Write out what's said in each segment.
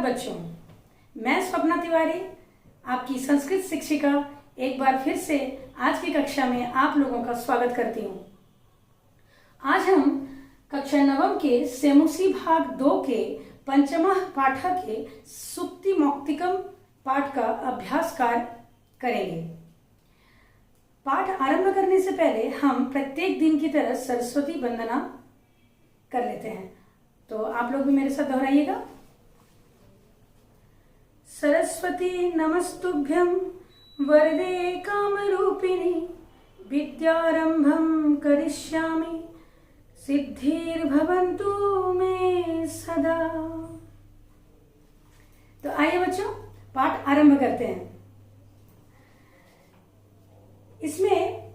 बच्चों, मैं स्वप्ना तिवारी आपकी संस्कृत शिक्षिका एक बार फिर से आज की कक्षा में आप लोगों का स्वागत करती हूँ। आज हम कक्षा नवम के सेमुसी भाग 2 के पंचमः पाठ के सुक्ति मौक्तिकम पाठ का अभ्यास कार्य करेंगे। पाठ आरंभ करने से पहले हम प्रत्येक दिन की तरह सरस्वती वंदना कर लेते हैं, तो आप लोग भी मेरे साथ दोहराइएगा। सरस्वती नमस्तुभ्यं वरदे कामरूपिणी विद्यारंभं करिष्यामि सिद्धिर्भवन्तु मे सदा। तो आइए बच्चों, पाठ आरंभ करते हैं। इसमें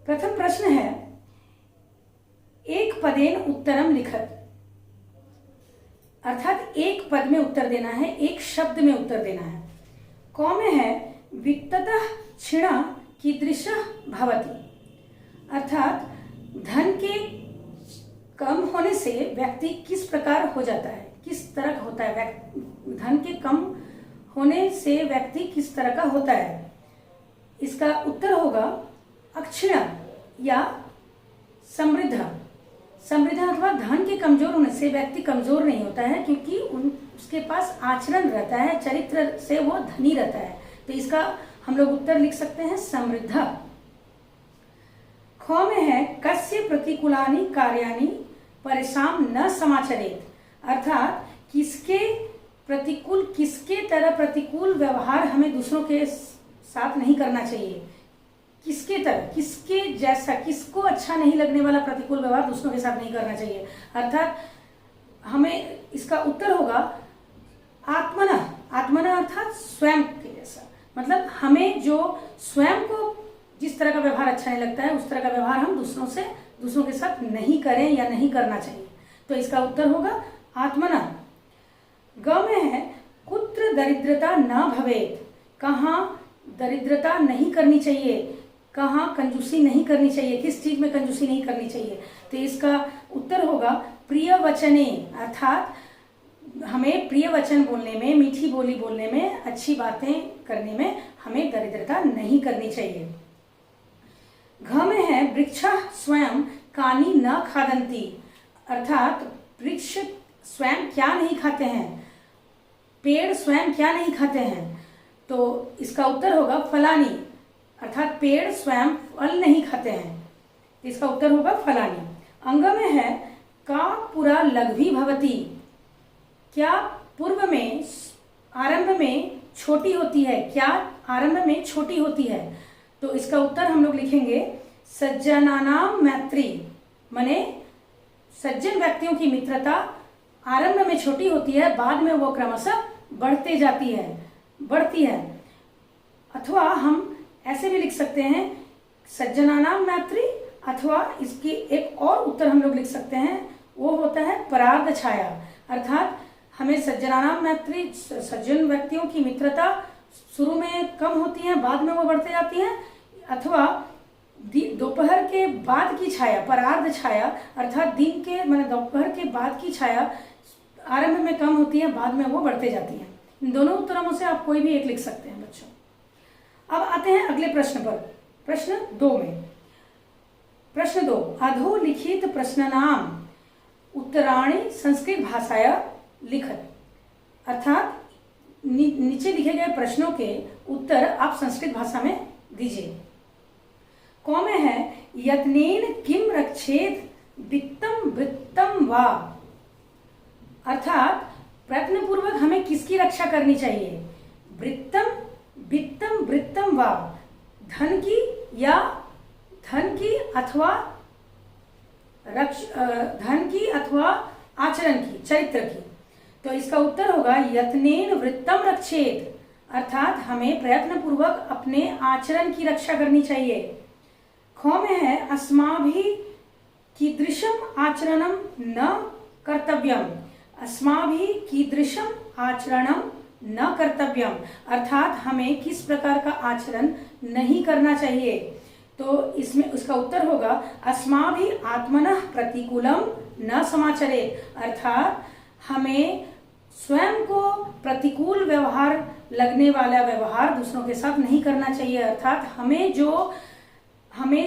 प्रथम प्रश्न है, एक पदेन उत्तरम लिखत, अर्थात एक पद में उत्तर देना है, एक शब्द में उत्तर देना है। कौ में है वित्ततः क्षीण कीदृशः भवति, अर्थात धन के कम होने से व्यक्ति किस प्रकार हो जाता है, किस तरह का होता है। धन के कम होने से व्यक्ति किस तरह का होता है, इसका उत्तर होगा अक्षीण या समृद्ध। समृद्ध अथवा धन के कमजोर होने से व्यक्ति कमजोर नहीं होता है, क्योंकि उसके पास आचरण रहता है, चरित्र से वो धनी रहता है। तो इसका हम लोग उत्तर लिख सकते हैं समृद्ध। ख में है कस्य प्रतिकूलानि कार्याणि परेशान न समाचरेत, अर्थात किसके प्रतिकूल, किसके तरह प्रतिकूल व्यवहार हमें दूसरों के साथ नहीं करना चाहिए। किसके तरह, किसके जैसा, किसको अच्छा नहीं लगने वाला प्रतिकूल व्यवहार दूसरों के साथ नहीं करना चाहिए। अर्थात हमें इसका उत्तर होगा आत्मना। आत्मना अर्थात स्वयं के जैसा, मतलब हमें जो स्वयं को जिस तरह का व्यवहार अच्छा नहीं लगता है उस तरह का व्यवहार हम दूसरों के साथ नहीं करें या नहीं करना चाहिए। तो इसका उत्तर होगा आत्मना। ग में है कुत्र दरिद्रता न भवेत, कहाँ दरिद्रता नहीं करनी चाहिए, कहाँ कंजूसी नहीं करनी चाहिए, किस चीज में कंजूसी नहीं करनी चाहिए। तो इसका उत्तर होगा प्रिय वचने, अर्थात हमें प्रिय वचन बोलने में, मीठी बोली बोलने में, अच्छी बातें करने में हमें दरिद्रता नहीं करनी चाहिए। घ में है वृक्ष स्वयं कानी न खादंती, अर्थात वृक्ष स्वयं क्या नहीं खाते हैं, पेड़ स्वयं क्या नहीं खाते हैं। तो इसका उत्तर होगा फलानी, अर्थात पेड़ स्वयं फल नहीं खाते हैं। इसका उत्तर होगा फलानी। अंग में है का पुरा लघ्वी भवती, क्या पूर्व में आरंभ में छोटी होती है, क्या आरंभ में छोटी होती है। तो इसका उत्तर हम लोग लिखेंगे सज्जनानाम मैत्री, माने सज्जन व्यक्तियों की मित्रता आरंभ में छोटी होती है, बाद में वो क्रमशः बढ़ती है। अथवा हम ऐसे भी लिख सकते हैं सज्जनानाम मैत्री, अथवा इसकी एक और उत्तर हम लोग लिख सकते हैं, वो होता है परार्ध छाया, अर्थात हमें सज्जनानाम मैत्री, सज्जन व्यक्तियों की मित्रता शुरू में कम होती है, बाद में वो बढ़ते जाती है। अथवा दोपहर के बाद की छाया, परार्ध छाया, अर्थात दिन के माने दोपहर के बाद की छाया आरंभ में कम होती है, बाद में वो बढ़ते जाती है। इन दोनों उत्तरों से आप कोई भी एक लिख सकते हैं बच्चों। अब आते हैं अगले प्रश्न पर, प्रश्न 2 में। प्रश्न 2, अधोलिखित प्रश्नानाम उत्तराणि संस्कृत भाषाया लिखत, अर्थात नीचे लिखे गए प्रश्नों के उत्तर आप संस्कृत भाषा में दीजिए। कौ में है यत्नेन किम रक्षेत वित्तम वृत्तम वा, अर्थात प्रयत्न पूर्वक हमें किसकी रक्षा करनी चाहिए। वृत्तम, वित्तम, वृत्तम वा, धन की या धन की अथवा आचरण की, चरित्र की। तो इसका उत्तर होगा यत्नेन वृत्तम रक्षेत, अर्थात हमें प्रयत्न पूर्वक अपने आचरण की रक्षा करनी चाहिए। ख में है अस्माभिः कीदृशम आचरणम न कर्तव्यम, अस्माभिः कीदृशम आचरणम न कर्तव्यम, अर्थात हमें किस प्रकार का आचरण नहीं करना चाहिए। तो इसमें उसका उत्तर होगा अस्माभिः आत्मनः प्रतिकूलम न समाचरेत, अर्थात हमें स्वयं को प्रतिकूल व्यवहार लगने वाला व्यवहार दूसरों के साथ नहीं करना चाहिए। अर्थात हमें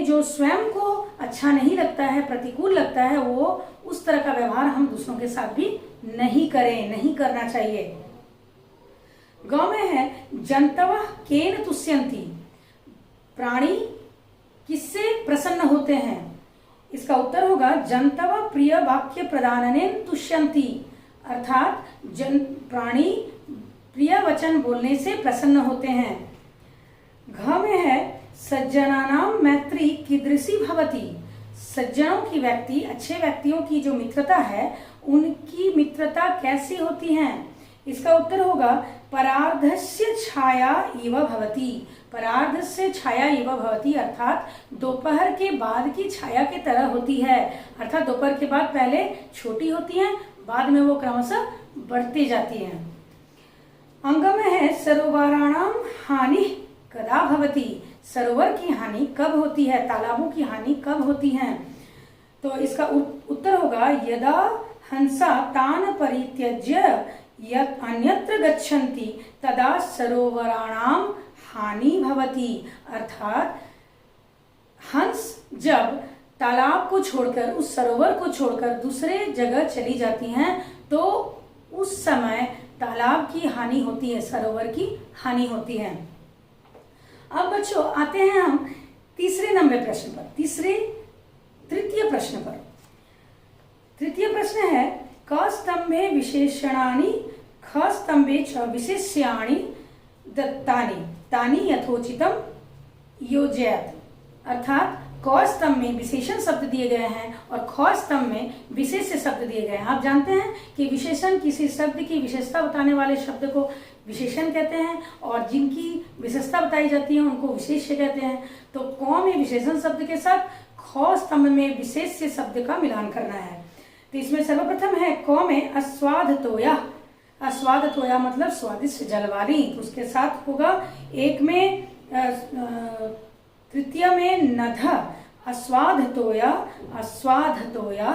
जो स्वयं को अच्छा नहीं लगता है, प्रतिकूल लगता है, वो उस तरह का व्यवहार हम दूसरों के साथ भी नहीं करें, नहीं करना चाहिए। गांव में है जंतवः केन तुष्यन्ति, प्राणी किससे प्रसन्न होते हैं? इसका उत्तर होगा जंतवः प्रिय वाक्य प्रदानेन तुष्यन्ति, अर्थात प्राणी प्रिय वचन बोलने से प्रसन्न होते हैं। घ में है सज्जनानां मैत्री कीदृशी भवति, सज्जनों की व्यक्ति, अच्छे व्यक्तियों की जो मित्रता है उनकी मित्रता कैसी होती है? इसका उत्तर होगा परार्धस्य छाया इव भवति, परार्धस्य छाया इव भवति, अर्थात दोपहर के बाद की छाया की तरह होती है। अर्थात दोपहर के बाद पहले छोटी होती है, बाद में वो क्रमशः बढ़ती जाती है। अंग में है सरोवराणाम हानि कदा भवति, सरोवर की हानि कब होती है, तालाबों की हानि कब होती है? तो इसका उत्तर होगा यदा हंसा तान परित्यज्य यत् अन्यत्र गच्छन्ति तदा सरोवराणाम हानि भवति, अर्थात हंस जब तालाब को छोड़कर, उस सरोवर को छोड़कर दूसरे जगह चली जाती हैं तो उस समय तालाब की हानि होती है, सरोवर की हानि होती है। अब बच्चों आते हैं हम तीसरे नंबर प्रश्न पर, तृतीय प्रश्न पर। तृतीय प्रश्न है क स्तंभे विशेषणानि ख स्तंभे च विशेष्याणि दत्तानि तानि यथोचितम योजयत, अर्थात क स्तंभ में विशेषण शब्द दिए गए हैं और ख स्तंभ में विशेष शब्द दिए गए हैं। आप जानते हैं कि विशेषण किसी शब्द की विशेषता बताने वाले शब्द को विशेषण कहते हैं और जिनकी विशेषता बताई जाती है उनको विशेष्य कहते हैं। तो क में विशेषण शब्द के साथ ख स्तंभ में विशेष शब्द का मिलान करना है। तो इसमें सर्वप्रथम है क में अस्वादतोया, अस्वादतोया मतलब स्वादिष्ट जलवारी, तो उसके साथ होगा एक में तृतीय में नध, अस्वादतोया अस्वादतोया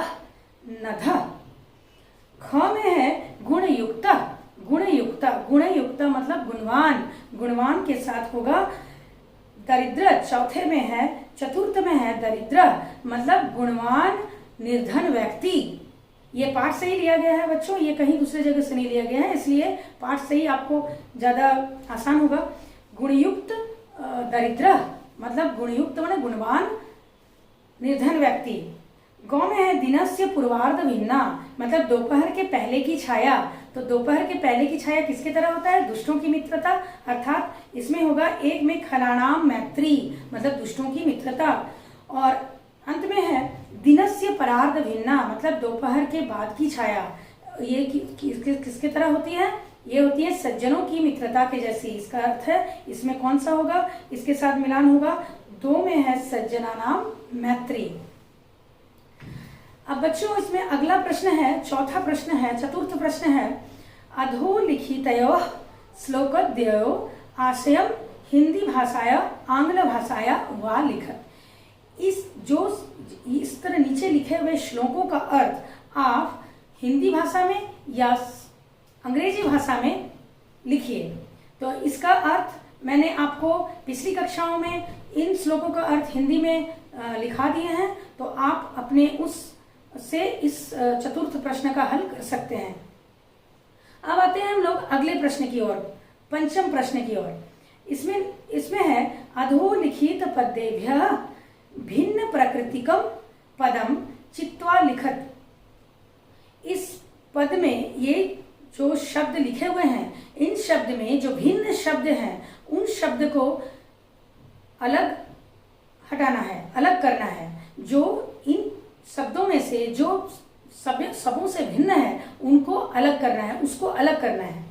नध। ख में है गुणयुक्त, गुणयुक्त, गुणयुक्त मतलब गुणवान, गुणवान के साथ होगा दरिद्र। चौथे में है, चतुर्थ में है दरिद्र मतलब गुणवान निर्धन व्यक्ति। ये पाठ से ही लिया गया है बच्चों, ये कहीं दूसरे जगह से नहीं लिया गया है, इसलिए पाठ से ही आपको ज्यादा आसान होगा। गुणयुक्त दरिद्र मतलब गुणयुक्त माने गुणवान निर्धन व्यक्ति। गौ में है दिनस्य पूर्वार्ध भिन्ना मतलब दोपहर के पहले की छाया। तो दोपहर के पहले की छाया किसके तरह होता है? दुष्टों की मित्रता, अर्थात इसमें होगा एक में खलानाम मैत्री मतलब दुष्टों की मित्रता। और अंत में है दिनस्य परार्ध भिन्ना मतलब दोपहर के बाद की छाया। ये किसके तरह होती है? ये होती है सज्जनों की मित्रता के जैसी। इसका अर्थ है इसमें कौन सा होगा? इसके साथ मिलान होगा, दो में है सज्जना नाम मैत्री। अब बच्चों इसमें अगला प्रश्न है, चौथा प्रश्न है, चतुर्थ प्रश्न है अधोलिखितयोः श्लोकद्वयोः आशयम् हिंदी भाषाया आंग्ल भाषाया वा लिखत। इस तरह नीचे लिखे हुए श्लोकों का अर्थ आप हिंदी भाषा में या अंग्रेजी भाषा में लिखिए। तो इसका अर्थ मैंने आपको पिछली कक्षाओं में इन श्लोकों का अर्थ हिंदी में लिखा दिए हैं, तो आप अपने उससे इस चतुर्थ प्रश्न का हल कर सकते हैं। अब आते हैं हम लोग अगले प्रश्न की ओर, पंचम प्रश्न की ओर। इसमें है अधोलिखित पदेभ्यः भिन्न प्रकृतिकम पदम चित्वा लिखत। इस पद में ये जो शब्द लिखे हुए हैं, इन शब्द में जो भिन्न शब्द हैं उन शब्द को अलग हटाना है, अलग करना है। जो इन शब्दों में से जो सबों से भिन्न है उनको अलग करना है, उसको अलग करना है।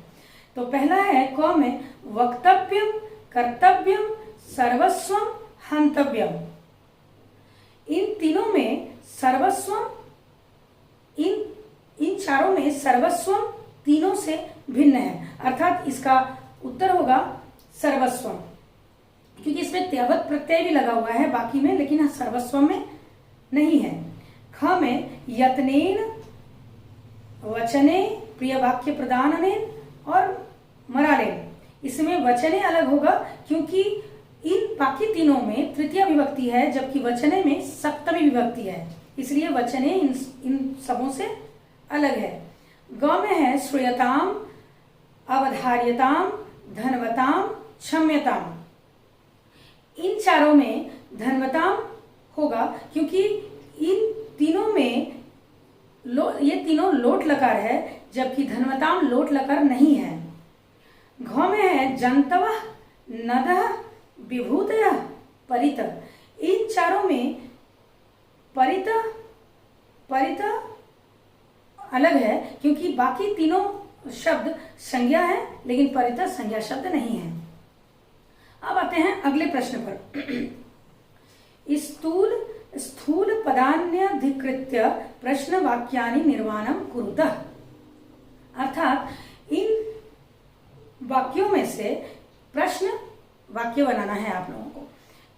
तो पहला है क में वक्तव्यम, कर्तव्यम, सर्वस्वम, हंतव्यम। इन तीनों में सर्वस्वम, इन चारों में सर्वस्वम तीनों से भिन्न है, अर्थात इसका उत्तर होगा सर्वस्वम, क्योंकि इसमें त्यवत प्रत्यय भी लगा हुआ है बाकी में, लेकिन सर्वस्वम में नहीं है। ख में यत्नेन वचने प्रिय वाक्य प्रदानने और मराले। इसमें वचने अलग होगा क्योंकि इन बाकी तीनों में तृतीय विभक्ति है, जबकि वचने में सप्तमी विभक्ति है, इसलिए वचने इन सबों से अलग है। ग में है श्रूयताम, अवधार्यताम, धनवताम, क्षम्यताम। इन चारों में धनवताम होगा क्योंकि इन तीनों में ये तीनों लोट लकार है, जबकि धनवताम लोट लकार नहीं है। घ में है जंतवः, नदः, विभूतयः, परित। इन चारों में परित अलग है क्योंकि बाकी तीनों शब्द संज्ञा है, लेकिन परित संज्ञा शब्द नहीं है। अब आते हैं अगले प्रश्न पर। स्थूल पदान्यधिकृत्य प्रश्न वाक्यानि निर्माणम कुरुतः। अर्थात इन वाक्यों में से प्रश्न वाक्य बनाना है आप लोगों को।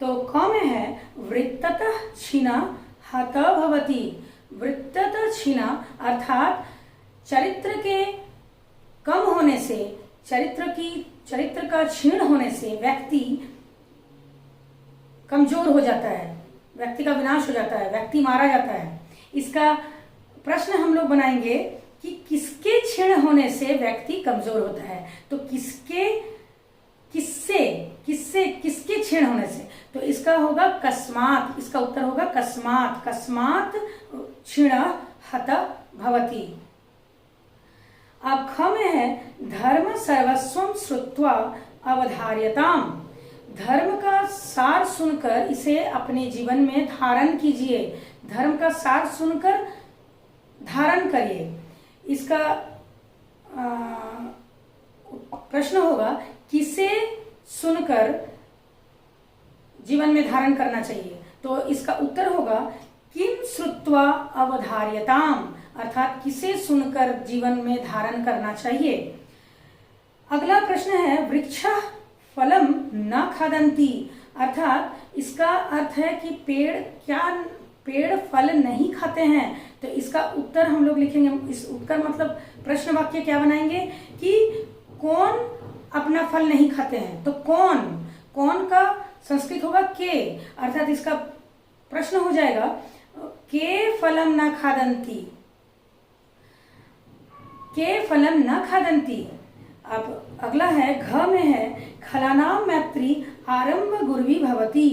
तो क में है वृत्ततः क्षीणा हत भवति। वृत्ततः क्षीणा अर्थात चरित्र के कम होने से, चरित्र का क्षीण होने से व्यक्ति कमजोर हो जाता है, व्यक्ति का विनाश हो जाता है, व्यक्ति मारा जाता है। इसका प्रश्न हम लोग बनाएंगे कि किसके क्षीण होने से व्यक्ति कमजोर होता है। तो किसके क्षीण होने से, तो इसका होगा कस्मात। इसका उत्तर होगा कस्मात। कस्मात क्षीण हत भवति। अब ख में है धर्म सर्वस्वम श्रुत्वा अवधार्यताम। धर्म का सार सुनकर इसे अपने जीवन में धारण कीजिए। धर्म का सार सुनकर धारण करिए। इसका प्रश्न होगा किसे सुनकर जीवन में धारण करना चाहिए। तो इसका उत्तर होगा किम श्रुत्वा अवधार्यताम, अर्थात किसे सुनकर जीवन में धारण करना चाहिए। अगला प्रश्न है वृक्ष फलम न खादन्ति। अर्थात इसका अर्थ है कि पेड़ फल नहीं खाते हैं। तो इसका उत्तर हम लोग लिखेंगे, इस उत्तर मतलब प्रश्न वाक्य क्या बनाएंगे कि कौन अपना फल नहीं खाते हैं। तो कौन का संस्कृत होगा के, अर्थात इसका प्रश्न हो जाएगा के फलम न खादन्ति। के फलम न खादन्ति। अब अगला है घ में है खलानाम मैत्री आरंभ गुर्वी भवती।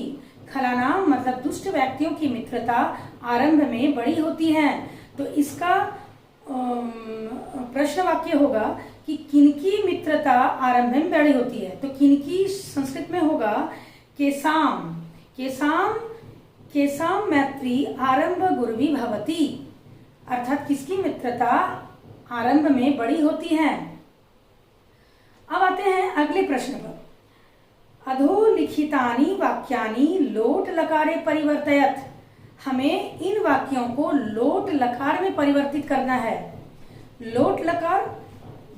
खलानाम मतलब दुष्ट व्यक्तियों की मित्रता आरंभ में बड़ी होती है। तो इसका प्रश्न वाक्य होगा कि किनकी मित्रता आरंभ में बड़ी होती है। तो किनकी संस्कृत में होगा केसाम। केसाम मैत्री आरंभ गुर्वी भवती, अर्थात किसकी मित्रता आरंभ में बड़ी होती है। अब आते हैं अगले प्रश्न पर। अधोलिखितानि वाक्यानि लोट लकारे परिवर्तयत। हमें इन वाक्यों को लोट लकार में परिवर्तित करना है। लोट लकार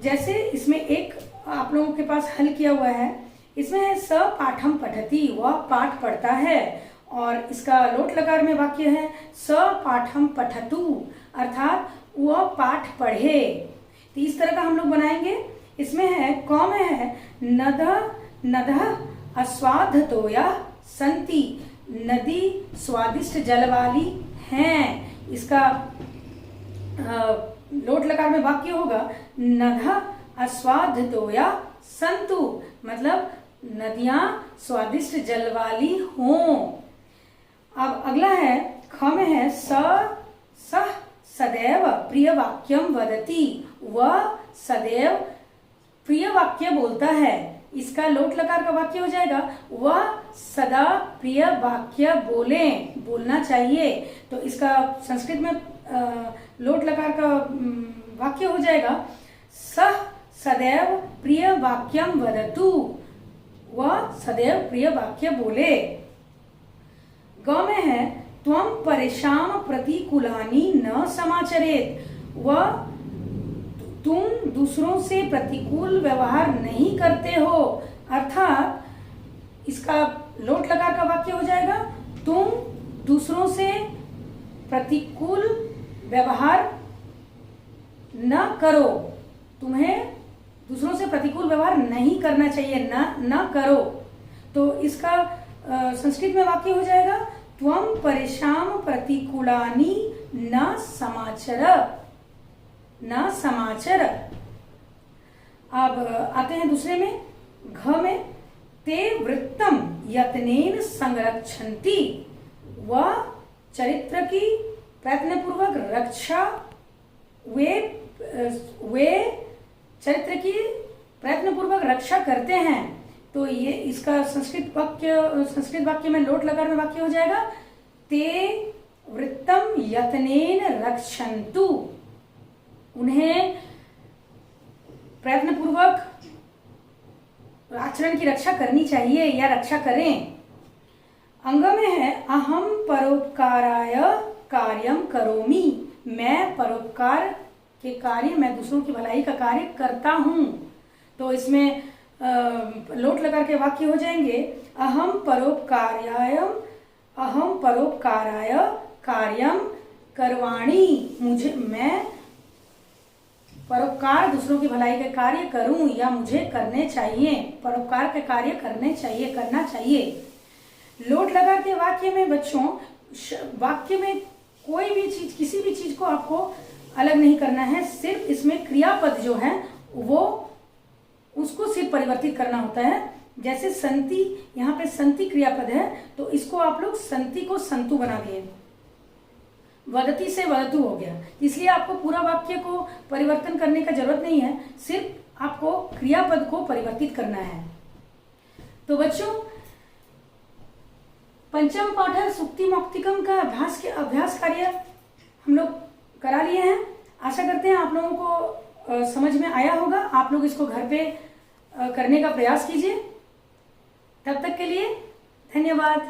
जैसे इसमें एक आप लोगों के पास हल किया हुआ है, इसमें है स पाठम पठति, वह पाठ पढ़ता है। और इसका लोट लकार में वाक्य है स पाठम पठतु, अर्थात वह पाठ पढ़े। तो इस तरह का हम लोग बनाएंगे। इसमें है क में है नदः अस्वाधतोया संति। नदी स्वादिष्ट जल वाली हैं। इसका लोट लकार में वाक्य होगा नदः अस्वाधतोया संतु, मतलब नदियां स्वादिष्ट जल वाली हों। अब अगला है ख में है सह सदैव प्रिय वाक्यम वदति। वह सदैव प्रिय वाक्य बोलता है। इसका लोट लकार का वाक्य हो जाएगा वह सदा प्रिय वाक्य बोलना चाहिए। तो इसका संस्कृत में लोट लकार का वाक्य हो जाएगा सह सदैव प्रिय वाक्यम वदतु। वह सदैव प्रिय वाक्य बोले। ग में है त्वम परेशान प्रतिकूलानि न समाचरेत। वह तुम दूसरों से प्रतिकूल व्यवहार नहीं करते हो, अर्थात इसका लोट लकार का वाक्य हो जाएगा तुम दूसरों से प्रतिकूल व्यवहार न करो, तुम्हें दूसरों से प्रतिकूल व्यवहार नहीं करना चाहिए, न करो। तो इसका संस्कृत में वाक्य हो जाएगा त्वं परेषां प्रतिकूलानि न समाचर, न समाचर। अब आते हैं दूसरे में, घ में, ते वृत्तम यत्नेन संरक्षन्ति, वह चरित्र की प्रयत्नपूर्वक रक्षा, वे चरित्र की प्रयत्नपूर्वक रक्षा करते हैं। तो ये इसका संस्कृत वाक्य में लोट लगा में वाक्य हो जाएगा ते वृत्तम यत्नेन रक्षन्तु, उन्हें प्रयत्नपूर्वक आचरण की रक्षा करनी चाहिए या रक्षा करें। अंग में है अहम परोपकाराय कार्यम करोमि, मैं परोपकार के कार्य, मैं दूसरों की भलाई का कार्य करता हूँ। तो इसमें लोट लगा के वाक्य हो जाएंगे अहम परोपकाराय कार्यम करवाणी, मुझे, मैं परोपकार, दूसरों की भलाई के कार्य करूं या मुझे करने चाहिए, परोपकार के कार्य करने चाहिए, करना चाहिए। लोट लगा के वाक्य में बच्चों, वाक्य में कोई भी चीज, किसी भी चीज को आपको अलग नहीं करना है, सिर्फ इसमें क्रियापद जो है वो उसको सिर्फ परिवर्तित करना होता है। जैसे संति, यहाँ पे संति क्रियापद है तो इसको आप लोग संति को संतु बना दिए, वदति से वदतु हो गया। इसलिए आपको पूरा वाक्य को परिवर्तन करने का जरूरत नहीं है, सिर्फ आपको क्रियापद को परिवर्तित करना है। तो बच्चों, पंचम पाठ सुक्ति मौक्तिकम का अभ्यास कार्य हम लोग करा लिए हैं। आशा करते हैं आप लोगों को समझ में आया होगा। आप लोग इसको घर पे करने का प्रयास कीजिए। तब तक के लिए धन्यवाद।